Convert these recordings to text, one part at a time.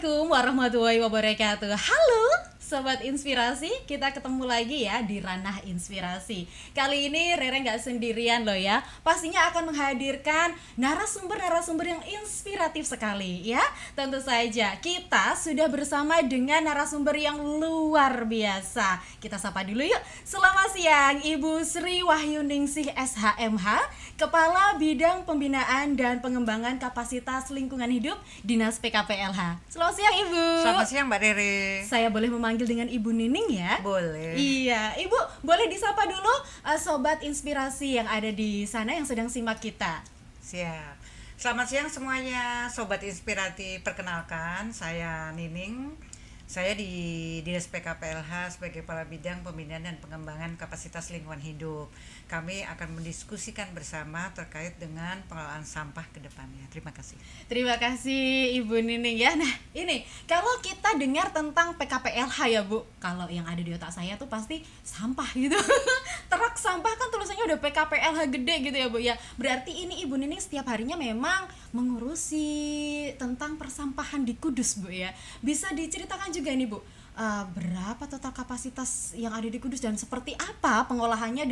Assalamualaikum warahmatullahi wabarakatuh. Halo Sobat Inspirasi, kita ketemu lagi ya di Ranah Inspirasi. Kali ini Rere nggak sendirian loh ya. Pastinya akan menghadirkan narasumber-narasumber yang inspiratif sekali ya. Tentu saja kita sudah bersama dengan narasumber yang luar biasa. Kita sapa dulu yuk. Selamat siang Ibu Sri Wahyuningsih SHMH, Kepala Bidang Pembinaan dan Pengembangan Kapasitas Lingkungan Hidup Dinas PKPLH. Selamat siang Ibu. Selamat siang Mbak Rere. Saya boleh memanggil dengan Ibu Nining ya? Boleh. Iya, Ibu boleh disapa dulu Sobat Inspirasi yang ada di sana yang sedang simak kita. Siap. Selamat siang semuanya Sobat Inspirasi. Perkenalkan, saya Nining. Saya di Dinas PKPLH sebagai Kepala Bidang Pembinaan dan Pengembangan Kapasitas Lingkungan Hidup. Kami akan mendiskusikan bersama terkait dengan pengelolaan sampah ke depannya. Terima kasih. Terima kasih Ibu Nining ya. Nah ini, kalau kita dengar tentang PKPLH ya Bu, kalau yang ada di otak saya tuh pasti sampah gitu. Truk sampah kan tulisannya udah PKPLH gede gitu ya Bu ya. Berarti ini Ibu Nining setiap harinya memang mengurusi tentang persampahan di Kudus Bu ya. Bisa diceritakan juga nih Bu, berapa total kapasitas yang ada di Kudus dan seperti apa pengolahannya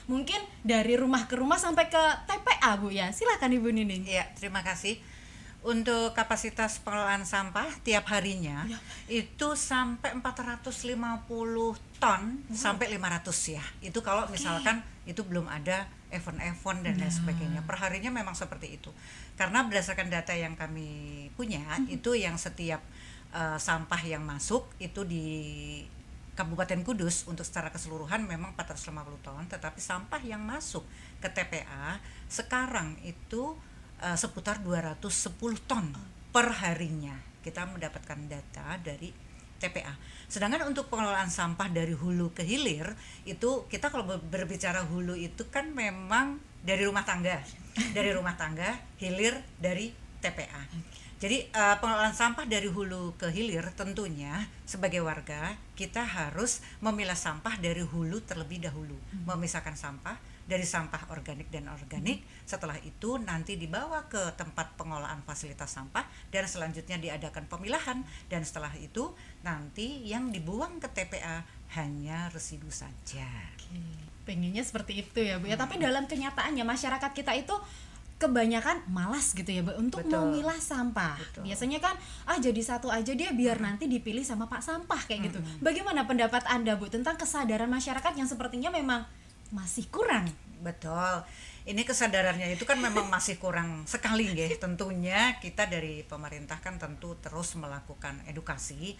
mungkin dari rumah ke rumah sampai ke TPA Bu ya. Silakan Ibu Nining. Iya, terima kasih. Untuk kapasitas pengelolaan sampah tiap harinya itu sampai 450 ton sampai 500 ya. Itu kalau misalkan itu belum ada event-event dan lain sebagainya. Perharinya memang seperti itu. Karena berdasarkan data yang kami punya, itu yang setiap sampah yang masuk itu di Kabupaten Kudus untuk secara keseluruhan memang 450 ton, tetapi sampah yang masuk ke TPA sekarang itu seputar 210 ton per harinya. Kita mendapatkan data dari TPA. Sedangkan untuk pengelolaan sampah dari hulu ke hilir itu kita kalau berbicara hulu itu kan memang dari rumah tangga. Dari rumah tangga, hilir dari TPA. Jadi pengelolaan sampah dari hulu ke hilir tentunya sebagai warga kita harus memilah sampah dari hulu terlebih dahulu, memisahkan sampah dari sampah organik dan organik. Setelah itu nanti dibawa ke tempat pengolahan fasilitas sampah dan selanjutnya diadakan pemilahan, dan setelah itu nanti yang dibuang ke TPA hanya residu saja. Pengennya seperti itu ya Bu ya. Tapi dalam kenyataannya masyarakat kita itu kebanyakan malas gitu ya Bu untuk memilah sampah. Biasanya kan jadi satu aja dia biar nanti dipilih sama Pak Sampah kayak gitu. Bagaimana pendapat Anda Bu tentang kesadaran masyarakat yang sepertinya memang masih kurang? Betul. Ini kesadarannya itu kan memang masih kurang sekali nggih. Tentunya kita dari pemerintah kan tentu terus melakukan edukasi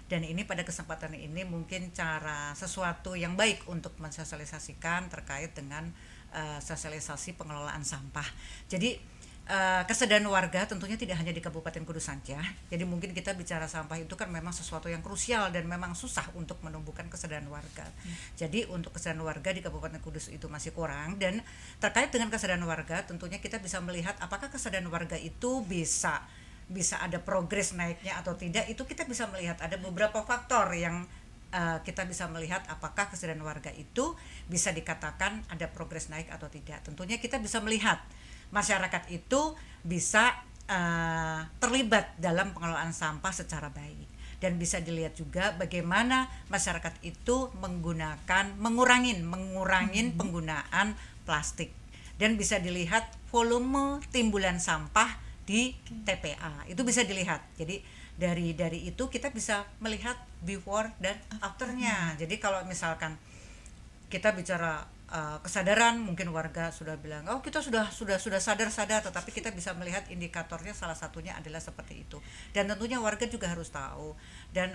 dan ini pada kesempatan ini mungkin cara sesuatu yang baik untuk mensosialisasikan terkait dengan sosialisasi pengelolaan sampah. Jadi kesadaran warga tentunya tidak hanya di Kabupaten Kudus saja. Jadi mungkin kita bicara sampah itu kan memang sesuatu yang krusial dan memang susah untuk menumbuhkan kesadaran warga. Jadi untuk kesadaran warga di Kabupaten Kudus itu masih kurang, dan terkait dengan kesadaran warga tentunya kita bisa melihat apakah kesadaran warga itu bisa ada progres naiknya atau tidak. Itu kita bisa melihat ada beberapa faktor yang kita bisa melihat apakah kesadaran warga itu bisa dikatakan ada progres naik atau tidak. Tentunya kita bisa melihat masyarakat itu bisa terlibat dalam pengelolaan sampah secara baik, dan bisa dilihat juga bagaimana masyarakat itu mengurangin penggunaan plastik, dan bisa dilihat volume timbulan sampah di TPA itu bisa dilihat. Jadi dari itu kita bisa melihat before dan afternya. Jadi kalau misalkan kita bicara kesadaran, mungkin warga sudah bilang kita sudah sadar, tetapi kita bisa melihat indikatornya salah satunya adalah seperti itu. Dan tentunya warga juga harus tahu dan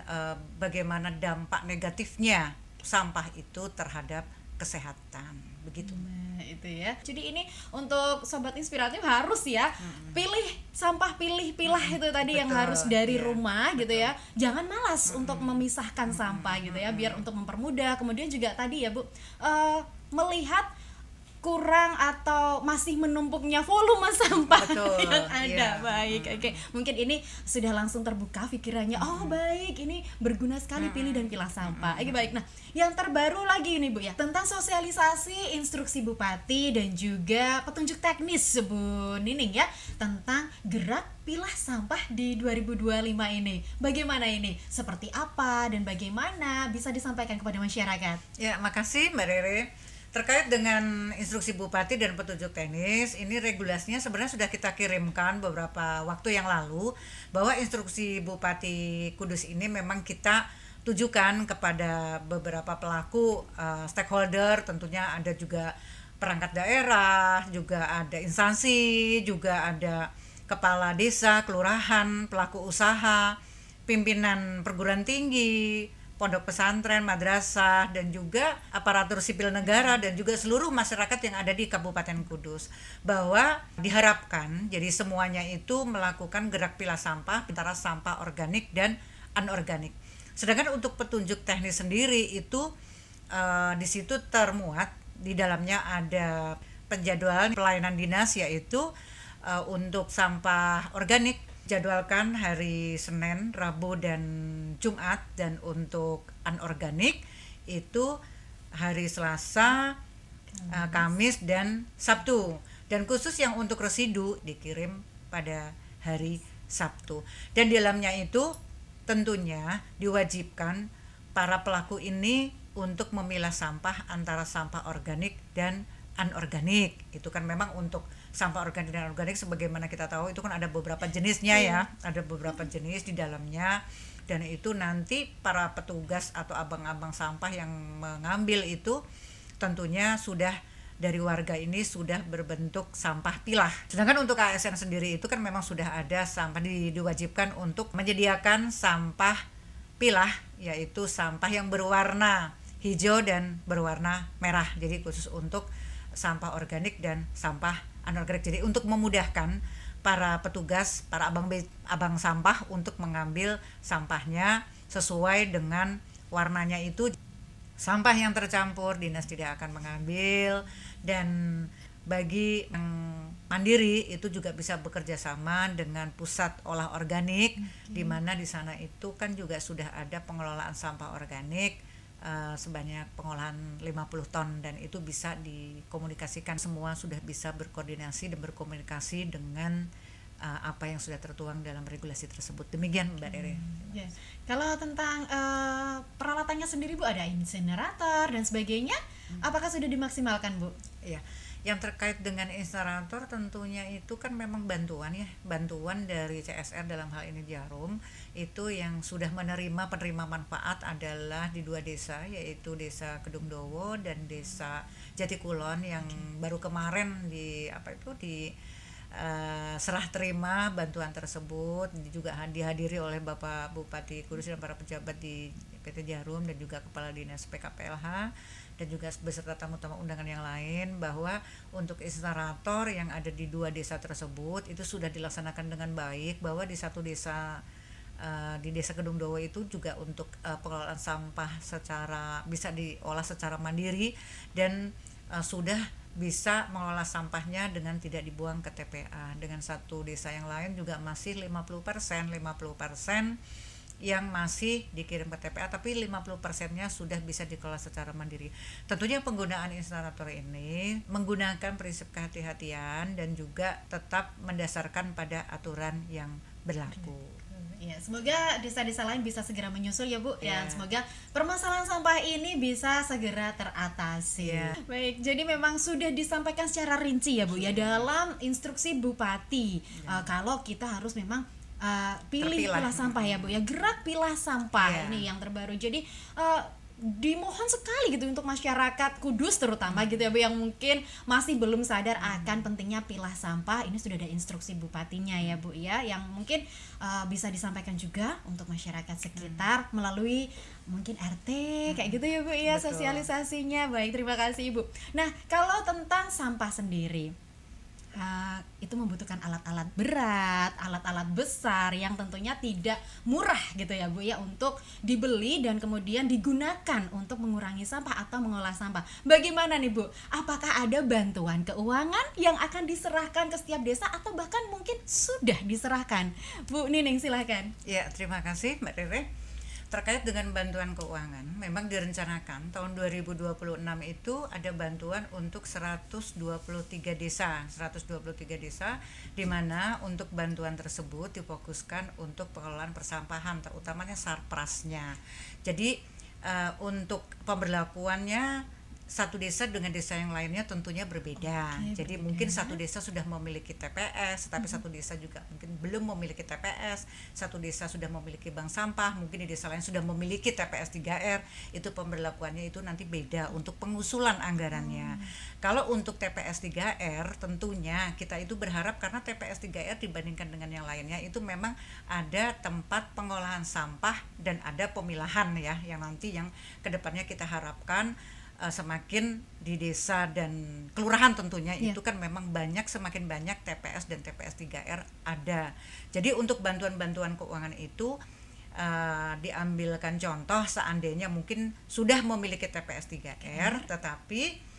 bagaimana dampak negatifnya sampah itu terhadap kesehatan. Begitu. Nah, itu ya. Jadi ini untuk Sobat Inspiratif harus ya pilih sampah, pilah itu tadi yang harus dari rumah gitu ya. Jangan malas untuk memisahkan sampah gitu ya, biar untuk mempermudah. Kemudian juga tadi ya Bu, melihat kurang atau masih menumpuknya volume sampah Betul, yang ada. iya. Baik, oke. Mungkin ini sudah langsung terbuka pikirannya. Oh, baik, ini berguna sekali pilih dan pilah sampah. Oke, baik. Nah, yang terbaru lagi ini Bu ya, tentang sosialisasi instruksi Bupati dan juga petunjuk teknis Bu Nining ya, tentang gerak pilah sampah di 2025 ini. Bagaimana ini? Seperti apa dan bagaimana bisa disampaikan kepada masyarakat? Ya, makasih Mbak Rere. Terkait dengan instruksi Bupati dan petunjuk teknis, ini regulasinya sebenarnya sudah kita kirimkan beberapa waktu yang lalu, bahwa instruksi Bupati Kudus ini memang kita tujukan kepada beberapa pelaku stakeholder, tentunya ada juga perangkat daerah, juga ada instansi, juga ada kepala desa, kelurahan, pelaku usaha, pimpinan perguruan tinggi, pondok pesantren, madrasah, dan juga aparatur sipil negara, dan juga seluruh masyarakat yang ada di Kabupaten Kudus, bahwa diharapkan jadi semuanya itu melakukan gerak pilah sampah antara sampah organik dan anorganik. Sedangkan untuk petunjuk teknis sendiri itu di situ termuat di dalamnya ada penjadwalan pelayanan dinas, yaitu untuk sampah organik jadwalkan hari Senin, Rabu, dan Jumat, dan untuk anorganik itu hari Selasa, Kamis, dan Sabtu. Dan khusus yang untuk residu dikirim pada hari Sabtu. Dan di dalamnya itu tentunya diwajibkan para pelaku ini untuk memilah sampah antara sampah organik dan anorganik. Itu kan memang untuk sampah organik dan anorganik, sebagaimana kita tahu itu kan ada beberapa jenisnya ya, ada beberapa jenis di dalamnya, dan itu nanti para petugas atau abang-abang sampah yang mengambil itu tentunya sudah dari warga ini sudah berbentuk sampah pilah. Sedangkan untuk ASN sendiri itu kan memang sudah ada sampah, diwajibkan untuk menyediakan sampah pilah, yaitu sampah yang berwarna hijau dan berwarna merah. Jadi khusus untuk sampah organik dan sampah anorganik. Jadi untuk memudahkan para petugas, para abang sampah untuk mengambil sampahnya sesuai dengan warnanya itu. Sampah yang tercampur dinas tidak akan mengambil, dan bagi yang mandiri itu juga bisa bekerja sama dengan pusat olah organik, di mana di sana itu kan juga sudah ada pengelolaan sampah organik sebanyak pengolahan 50 ton, dan itu bisa dikomunikasikan, semua sudah bisa berkoordinasi dan berkomunikasi dengan apa yang sudah tertuang dalam regulasi tersebut. Demikian Mbak Rere. Yes. Kalau tentang peralatannya sendiri Bu, ada insinerator dan sebagainya, apakah sudah dimaksimalkan Bu? Iya. Yang terkait dengan insinerator tentunya itu kan memang bantuan dari CSR, dalam hal ini Jarum, itu yang sudah menerima penerima manfaat adalah di 2 desa, yaitu Desa Kedungdowo dan Desa Jatikulon, yang baru kemarin serah terima bantuan tersebut, juga dihadiri oleh Bapak Bupati Kudus dan para pejabat di PT Jarum, dan juga Kepala Dinas PKPLH, dan juga beserta tamu-tamu undangan yang lain, bahwa untuk insinerator yang ada di 2 desa tersebut itu sudah dilaksanakan dengan baik, bahwa di satu desa di Desa Kedungdowo itu juga untuk pengelolaan sampah bisa diolah secara mandiri, dan sudah bisa mengolah sampahnya dengan tidak dibuang ke TPA. Dengan satu desa yang lain juga masih 50% yang masih dikirim ke TPA, tapi 50%-nya sudah bisa dikelola secara mandiri. Tentunya penggunaan insinerator ini menggunakan prinsip kehati-hatian dan juga tetap mendasarkan pada aturan yang berlaku. Ya, semoga desa-desa lain bisa segera menyusul ya Bu, Ya. dan semoga permasalahan sampah ini bisa segera teratasi. Ya. Baik, jadi memang sudah disampaikan secara rinci ya Bu ya dalam instruksi Bupati, kalau kita harus memang pilih Terpilah. pilah sampah ya Bu ya, gerak pilah sampah Ya. ini yang terbaru. Jadi dimohon sekali gitu untuk masyarakat Kudus terutama gitu ya Bu, yang mungkin masih belum sadar akan pentingnya pilah sampah. Ini sudah ada instruksi bupatinya ya Bu ya, yang mungkin bisa disampaikan juga untuk masyarakat sekitar melalui mungkin RT kayak gitu ya Bu ya. Betul. Sosialisasinya. Baik, terima kasih Ibu. Nah, kalau tentang sampah sendiri, itu membutuhkan alat-alat berat, alat-alat besar yang tentunya tidak murah gitu ya Bu ya, untuk dibeli dan kemudian digunakan untuk mengurangi sampah atau mengolah sampah. Bagaimana nih Bu? Apakah ada bantuan keuangan yang akan diserahkan ke setiap desa atau bahkan mungkin sudah diserahkan? Bu Nining silahkan. Ya, terima kasih Mbak Rere. Terkait dengan bantuan keuangan, memang direncanakan tahun 2026 itu ada bantuan untuk 123 desa, di mana untuk bantuan tersebut difokuskan untuk pengelolaan persampahan, terutamanya sarprasnya. Jadi untuk pemberlakuannya satu desa dengan desa yang lainnya tentunya berbeda. Jadi berbeda. mungkin satu desa sudah memiliki TPS, tapi satu desa juga mungkin belum memiliki TPS. Satu desa sudah memiliki bank sampah, mungkin di desa lain sudah memiliki TPS 3R. Itu pemberlakuannya itu nanti beda untuk pengusulan anggarannya. Kalau untuk TPS 3R tentunya kita itu berharap, karena TPS 3R dibandingkan dengan yang lainnya itu memang ada tempat pengolahan sampah dan ada pemilahan ya, yang nanti yang kedepannya kita harapkan semakin di desa dan kelurahan tentunya itu kan memang semakin banyak TPS dan TPS 3R ada. Jadi untuk bantuan-bantuan keuangan itu diambilkan contoh seandainya mungkin sudah memiliki TPS 3R tetapi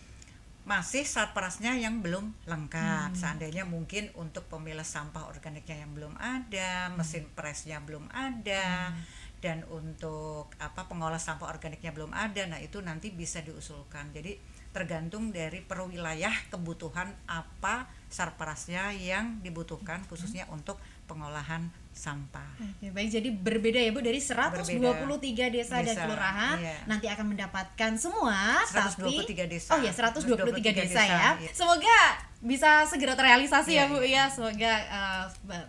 masih sarprasnya yang belum lengkap. Seandainya mungkin untuk pemilah sampah organiknya yang belum ada, mesin presnya belum ada, dan untuk pengolah sampah organiknya belum ada. Nah, itu nanti bisa diusulkan. Jadi tergantung dari per wilayah kebutuhan apa sarprasnya yang dibutuhkan khususnya untuk pengolahan sampah. Oke, baik, jadi berbeda ya Bu, dari 123 desa dan kelurahan nanti akan mendapatkan semua 123 desa. Oh ya, 123 desa ya. Semoga bisa segera terrealisasi ya Bu ya. Semoga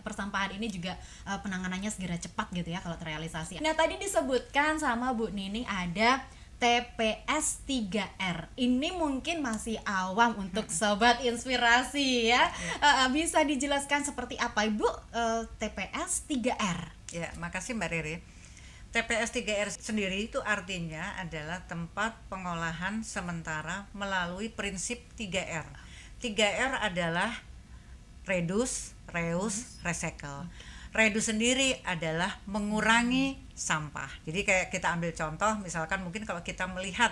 persampahan ini juga penanganannya segera cepat gitu ya kalau terrealisasi. Nah, tadi disebutkan sama Bu Nining ada TPS 3R. Ini mungkin masih awam untuk sobat inspirasi ya. Bisa dijelaskan seperti apa Ibu TPS 3R? Ya, makasih Mbak Rere. TPS 3R sendiri itu artinya adalah tempat pengolahan sementara melalui prinsip 3R. 3R adalah reduce, reuse, recycle. Reduce sendiri adalah mengurangi sampah. Jadi kayak kita ambil contoh, misalkan mungkin kalau kita melihat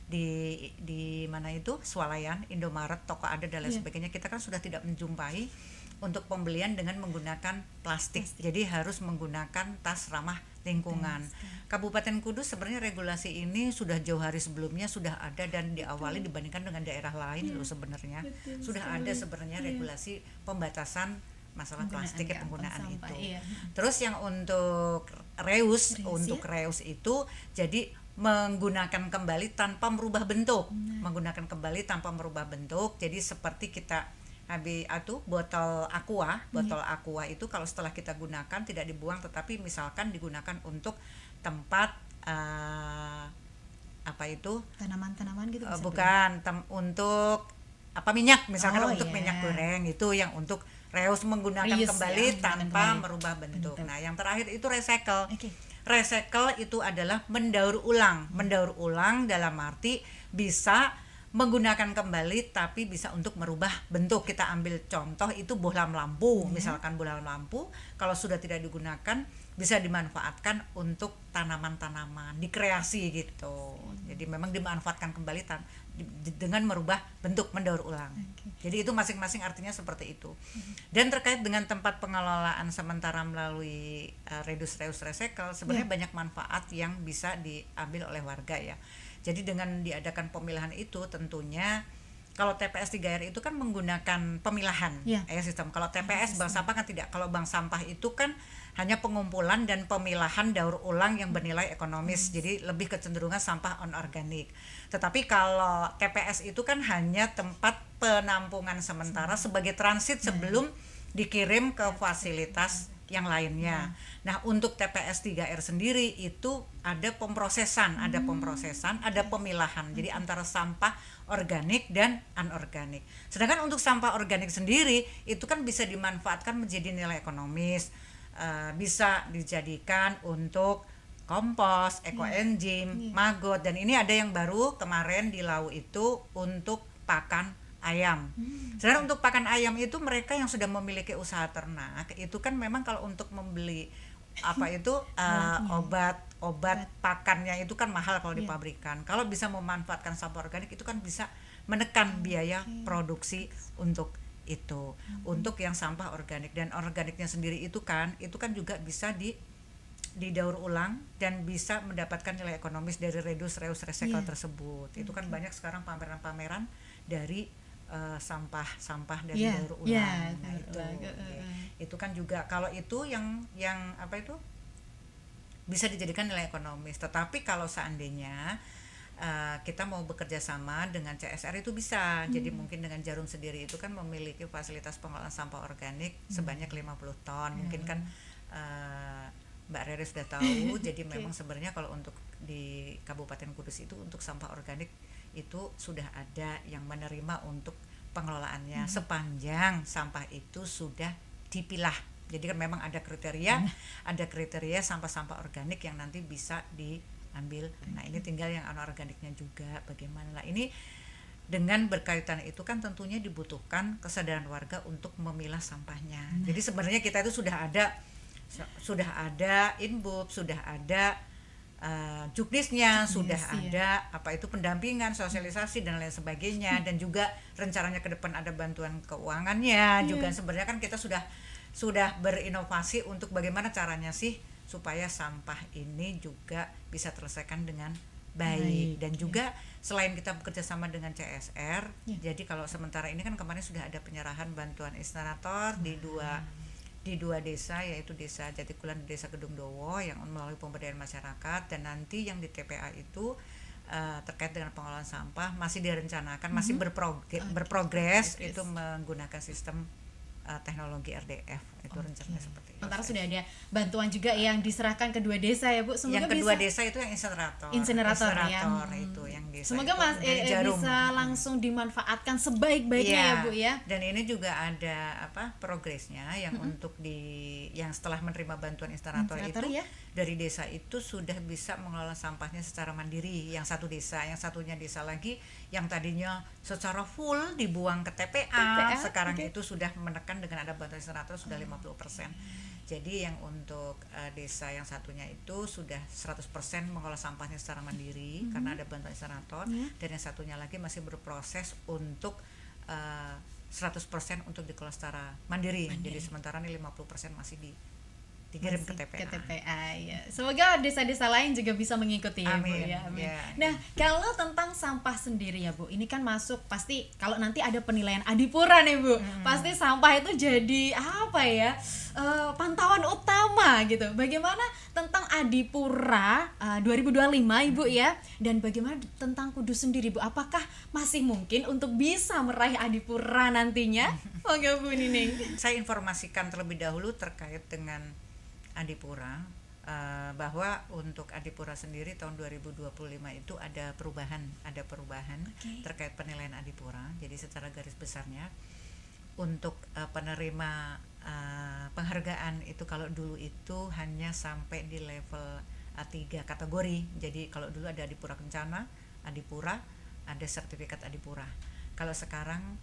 di mana itu Swalayan, Indomaret, Toko Ada dan lain sebagainya, kita kan sudah tidak menjumpai untuk pembelian dengan menggunakan plastik. Jadi harus menggunakan tas ramah lingkungan. Kabupaten Kudus sebenarnya regulasi ini sudah jauh hari sebelumnya sudah ada dan diawali dibandingkan dengan daerah lain loh sebenarnya. Sudah ada sebenarnya regulasi pembatasan masalah plastik ya, penggunaan itu. Terus yang untuk reuse itu jadi menggunakan kembali tanpa merubah bentuk. Menggunakan kembali tanpa merubah bentuk. Jadi seperti kita botol aqua itu kalau setelah kita gunakan tidak dibuang tetapi misalkan digunakan untuk tempat tanaman-tanaman gitu bisa bukan untuk minyak misalkan untuk minyak goreng, itu yang untuk reuse menggunakan kembali tanpa merubah bentuk. Nah, yang terakhir itu recycle. Recycle itu adalah mendaur ulang. Mendaur ulang dalam arti bisa menggunakan kembali tapi bisa untuk merubah bentuk. Kita ambil contoh itu bohlam lampu. Misalkan bohlam lampu kalau sudah tidak digunakan bisa dimanfaatkan untuk tanaman-tanaman, dikreasi gitu. Jadi memang dimanfaatkan kembali dengan merubah bentuk, mendaur ulang. Jadi itu masing-masing artinya seperti itu. Dan terkait dengan tempat pengelolaan sementara melalui reduce, reuse, recycle, sebenarnya banyak manfaat yang bisa diambil oleh warga ya. Jadi dengan diadakan pemilahan itu tentunya kalau TPS 3R itu kan menggunakan pemilahan sistem. Kalau TPS bank sampah kan tidak. Kalau bank sampah itu kan hanya pengumpulan dan pemilahan daur ulang yang bernilai ekonomis. Jadi lebih kecenderungan sampah anorganik. Tetapi kalau TPS itu kan hanya tempat penampungan sementara sebagai transit sebelum dikirim ke fasilitas yang lainnya. Nah, untuk TPS 3R sendiri itu ada pemrosesan, ada pemilahan. Jadi antara sampah organik dan anorganik. Sedangkan untuk sampah organik sendiri itu kan bisa dimanfaatkan menjadi nilai ekonomis, bisa dijadikan untuk kompos, ekoenzim, maggot, dan ini ada yang baru kemarin di Lau itu untuk pakan ayam. Sedangkan untuk pakan ayam itu mereka yang sudah memiliki usaha ternak itu kan memang kalau untuk membeli apa itu obat pakannya itu kan mahal kalau di pabrikan. Kalau bisa memanfaatkan sampah organik itu kan bisa menekan biaya produksi untuk itu. Untuk yang sampah organik, dan organiknya sendiri itu kan juga bisa didaur ulang dan bisa mendapatkan nilai ekonomis dari reduce, reuse, recycle tersebut. Itu kan banyak sekarang pameran-pameran dari sampah dari daur ulang. Nah, itu kan juga kalau itu yang apa itu bisa dijadikan nilai ekonomis. Tetapi kalau seandainya kita mau bekerja sama dengan CSR itu bisa. Jadi mungkin dengan Jarum sendiri itu kan memiliki fasilitas pengelolaan sampah organik sebanyak 50 ton. Mungkin kan Mbak Rere sudah tahu. Jadi memang sebenarnya kalau untuk di Kabupaten Kudus itu untuk sampah organik itu sudah ada yang menerima untuk pengelolaannya sepanjang sampah itu sudah dipilah. Jadi kan memang ada kriteria sampah-sampah organik yang nanti bisa diambil. Nah, ini tinggal yang anorganiknya juga bagaimana. Nah, ini dengan berkaitan itu kan tentunya dibutuhkan kesadaran warga untuk memilah sampahnya. Jadi sebenarnya kita itu sudah ada inbub, sudah ada juknisnya, sudah ada apa itu pendampingan, sosialisasi dan lain sebagainya, dan juga rencananya ke depan ada bantuan keuangannya juga. Sebenarnya kan kita sudah berinovasi untuk bagaimana caranya sih supaya sampah ini juga bisa terselesaikan dengan baik. Dan juga selain kita bekerja sama dengan CSR, jadi kalau sementara ini kan kemarin sudah ada penyerahan bantuan insenerator di dua desa, yaitu Desa Jatikulan dan Desa Gedung Dowo yang melalui pemberdayaan masyarakat. Dan nanti yang di TPA itu terkait dengan pengelolaan sampah masih direncanakan, masih berprogres itu menggunakan sistem teknologi RDF. Itu rencananya seperti itu. Sementara sudah ada bantuan juga yang diserahkan ke dua desa ya Bu. Semoga yang kedua desa itu yang insenerator ya. Itu yang desa. Semoga bisa langsung dimanfaatkan sebaik-baiknya ya Bu ya. Dan ini juga ada progresnya yang untuk yang setelah menerima bantuan insenerator itu dari desa itu sudah bisa mengelola sampahnya secara mandiri. Yang satu desa, yang satunya desa lagi yang tadinya secara full dibuang ke TPA, sekarang itu sudah menekan dengan ada bantuan insenerator sudah 50%. Jadi yang untuk desa yang satunya itu sudah 100% mengolah sampahnya secara mandiri karena ada bantuan insenerator, dan yang satunya lagi masih berproses untuk 100% untuk dikelola secara mandiri. Jadi sementara ini 50% masih dikirim ke TPA. Ya. Semoga desa-desa lain juga bisa mengikuti ya Bu ya. Amin. Nah, kalau tentang sampah sendiri ya Bu, ini kan masuk pasti kalau nanti ada penilaian Adipura nih Bu, pasti sampah itu jadi apa ya? Pantauan utama gitu. Bagaimana tentang Adipura 2025 Ibu ya, dan bagaimana tentang Kudus sendiri Bu? Apakah masih mungkin untuk bisa meraih Adipura nantinya? Monggo Bu Nining. Saya informasikan terlebih dahulu terkait dengan Adipura, bahwa untuk Adipura sendiri tahun 2025 itu ada perubahan terkait penilaian Adipura. Jadi secara garis besarnya untuk penerima penghargaan itu kalau dulu itu hanya sampai di level 3 kategori. Jadi kalau dulu ada Adipura Kencana, Adipura, ada sertifikat Adipura. Kalau sekarang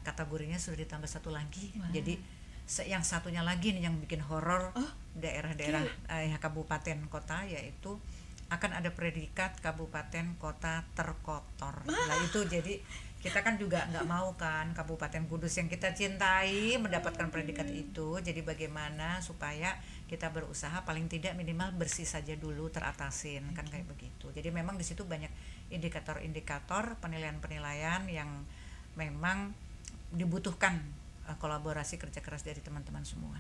kategorinya sudah ditambah satu lagi. Jadi yang satunya lagi nih yang bikin horor, daerah-daerah kabupaten kota, yaitu akan ada predikat kabupaten kota terkotor. Nah itu jadi kita kan juga nggak mau kan Kabupaten Kudus yang kita cintai mendapatkan predikat itu. Jadi bagaimana supaya kita berusaha paling tidak minimal bersih saja dulu, teratasin kan kayak begitu. Jadi memang di situ banyak indikator-indikator penilaian-penilaian yang memang dibutuhkan kolaborasi kerja keras dari teman-teman semua.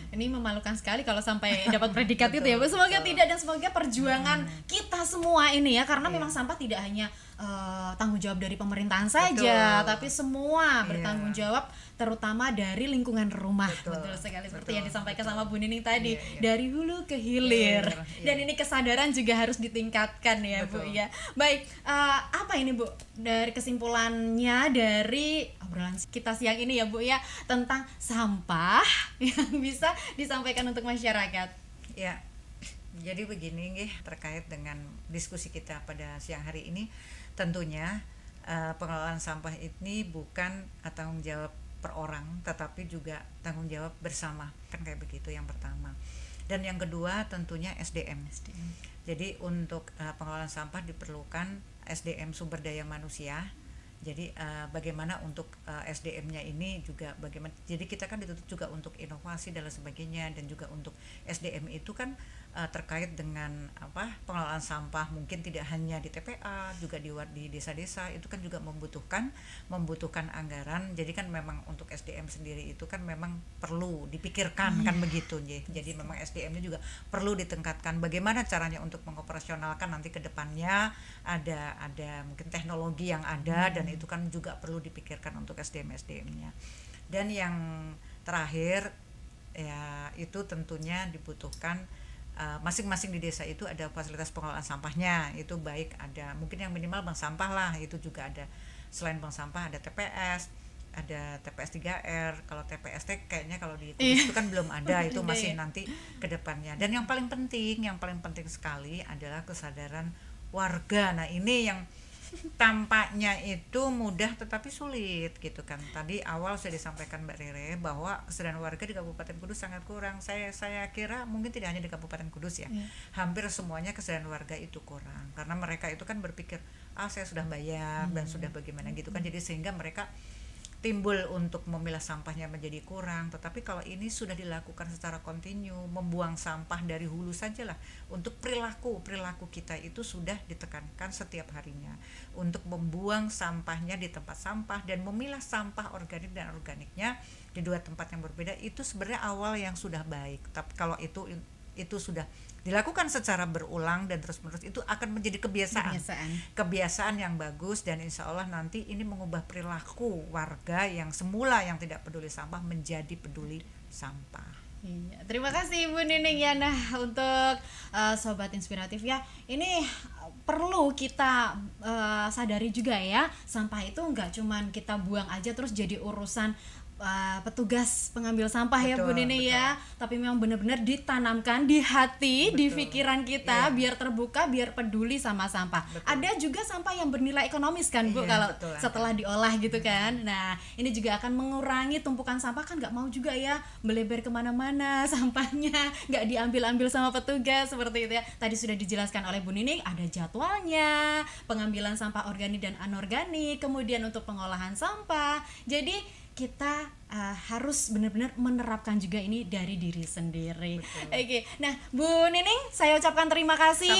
Ini memalukan sekali kalau sampai dapat predikat itu ya Bu. Semoga tidak, dan semoga perjuangan kita semua ini ya, karena memang sampah tidak hanya tanggung jawab dari pemerintahan saja, tapi semua bertanggung jawab, terutama dari lingkungan rumah. Betul sekali, seperti yang disampaikan sama Bu Nining tadi, dari hulu ke hilir. Dan ini kesadaran juga harus ditingkatkan ya Bu ya. Baik, apa ini Bu dari kesimpulannya dari obrolan kita siang ini ya Bu ya, tentang sampah yang bisa disampaikan untuk masyarakat? Ya, jadi begini terkait dengan diskusi kita pada siang hari ini, tentunya pengelolaan sampah ini bukan tanggung jawab per orang, tetapi juga tanggung jawab bersama, kan kayak begitu yang pertama. Dan yang kedua tentunya SDM. Jadi untuk pengelolaan sampah diperlukan SDM, sumber daya manusia. Jadi bagaimana untuk SDM-nya ini juga bagaimana. Jadi kita kan dituntut juga untuk inovasi dan lain sebagainya, dan juga untuk SDM itu kan terkait dengan pengelolaan sampah, mungkin tidak hanya di TPA, juga di desa-desa itu kan juga membutuhkan anggaran. Jadi kan memang untuk SDM sendiri itu kan memang perlu dipikirkan kan begitu ya. Jadi memang SDM-nya juga perlu ditingkatkan. Bagaimana caranya untuk mengoperasionalkan nanti ke depannya, ada mungkin teknologi yang ada, dan itu kan juga perlu dipikirkan untuk SDM-nya. Dan yang terakhir ya itu tentunya dibutuhkan masing-masing di desa itu ada fasilitas pengelolaan sampahnya. Itu baik ada mungkin yang minimal bank sampah lah, itu juga ada. Selain bank sampah ada TPS, ada TPS 3R. Kalau TPS kayaknya kalau di Kudus itu kan belum ada, itu masih nanti ke depannya. Dan yang paling penting sekali adalah kesadaran warga. Nah, ini yang tampaknya itu mudah tetapi sulit gitu kan. Tadi awal sudah disampaikan Mbak Rere bahwa kesadaran warga di Kabupaten Kudus sangat kurang. Saya kira mungkin tidak hanya di Kabupaten Kudus ya, hampir semuanya kesadaran warga itu kurang, karena mereka itu kan berpikir saya sudah bayar dan sudah bagaimana gitu kan. Jadi sehingga mereka timbul untuk memilah sampahnya menjadi kurang. Tetapi kalau ini sudah dilakukan secara kontinu, membuang sampah dari hulu sajalah, untuk perilaku kita itu sudah ditekankan setiap harinya untuk membuang sampahnya di tempat sampah dan memilah sampah organik dan organiknya di dua tempat yang berbeda. Itu sebenarnya awal yang sudah baik. Tapi kalau itu sudah dilakukan secara berulang dan terus-menerus, itu akan menjadi kebiasaan yang bagus, dan insya Allah nanti ini mengubah perilaku warga yang semula yang tidak peduli sampah menjadi peduli sampah. Iya, terima kasih Ibu Nining ya. Nah, untuk Sobat Inspiratif ya, ini perlu kita sadari juga ya, sampah itu nggak cuman kita buang aja terus jadi urusan petugas pengambil sampah. Betul, ya Bu Nini ya, tapi memang benar-benar ditanamkan di hati, di pikiran kita, biar terbuka, biar peduli sama sampah. Ada juga sampah yang bernilai ekonomis kan Bu, kalau setelah diolah gitu kan. Nah, ini juga akan mengurangi tumpukan sampah, kan nggak mau juga ya melebar kemana-mana sampahnya, nggak diambil-ambil sama petugas seperti itu ya. Tadi sudah dijelaskan oleh Bu Nini, ada jadwalnya, pengambilan sampah organik dan anorganik, kemudian untuk pengolahan sampah. Jadi kita harus benar-benar menerapkan juga ini dari diri sendiri. Oke. Nah, Bu Nining, saya ucapkan terima kasih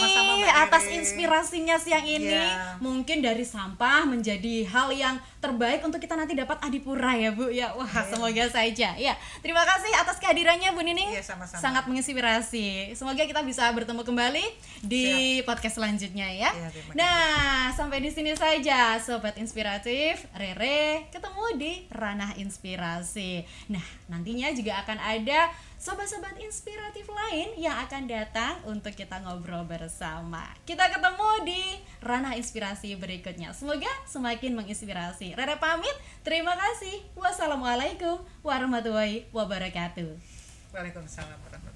atas inspirasinya siang ini. Mungkin dari sampah menjadi hal yang terbaik untuk kita nanti dapat adipura ya Bu ya. Wah, semoga saja. Ya, terima kasih atas kehadirannya Bu Nining. Sama-sama. Sangat menginspirasi. Semoga kita bisa bertemu kembali di podcast selanjutnya ya. Nah, sampai di sini saja Sobat Inspiratif. Rere ketemu di Ranah Inspirasi. Nah, nantinya juga akan ada sobat-sobat inspiratif lain yang akan datang untuk kita ngobrol bersama. Kita ketemu di Ranah Inspirasi berikutnya. Semoga semakin menginspirasi. Rere pamit, terima kasih. Wassalamualaikum warahmatullahi wabarakatuh. Waalaikumsalam warahmatullahi wabarakatuh.